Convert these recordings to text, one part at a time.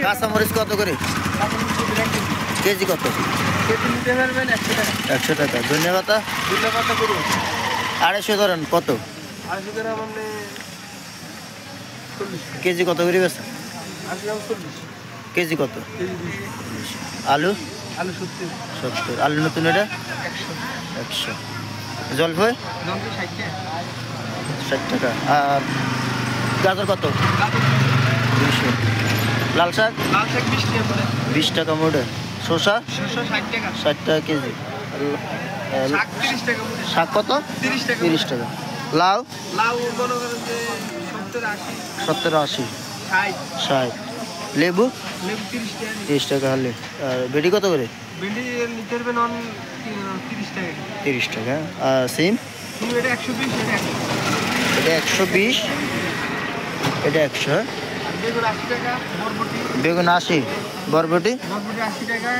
কাঁচামরিচ কত করে? কেজি কত? 100 টাকা। ধন্যবাদ। 250 ধরেন কত? কেজি কত করে বেচা? কেজি কত? আলু 70। আলু নতুন এটা 100। জলপাই 60 টাকা। আর গাজর কত? 200। লাল শাক 20 টাকা মোটে। শসা 60 টাকা কেজি। শাক কত? 30 টাকা। লাউ 70-80। 60। লেবু 30 টাকা হলে। আর বেডি কত করে? 30 টাকা। আর সিম এটা 120, এটা 100। বেগুন 80, বরবটি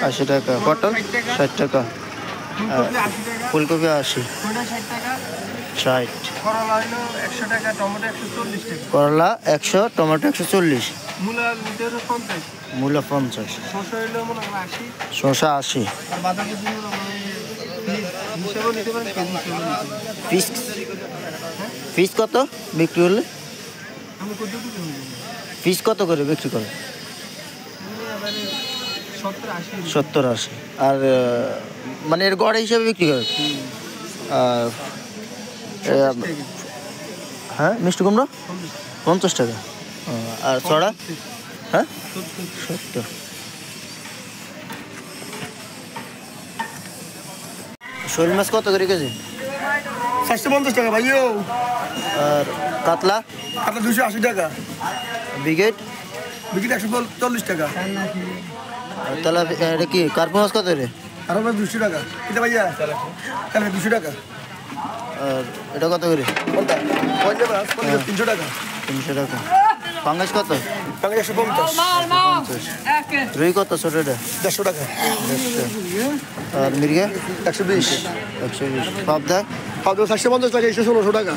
80 টাকা, পটল 60 টাকা, ফুলকপি 80, 60। করলা 100, টমেটো 140, মূলা 50, শসা 80। ফিস কত বিক্রি হলে? ফিস কত করে বিক্রি করে? 70-80। আর মানে এর গড় হিসাবে বিক্রি করে? আর হ্যাঁ, মিষ্টি কুমড়ো 50 টাকা। আর ছড়া হ্যাঁ 70। শোল মাছ কত করে কেজি? 450 টাকা ভাইও। আর কাতলা 280 টাকা। ব্রিগেড 140 টাকা। তাহলে এটা কি কার্পু মাছ কত রে? আর 200 টাকা। এটা ভাইয়া তাহলে 200 টাকা। আর এটা কত করে? 300 টাকা। 300 টাকা। পাঙ্গাস কত? 150। রুই কত ছোটটা? 150 টাকা। 150। আর মির্গে 120। 120। পাবদা 450 টাকা, 1600 টাকা।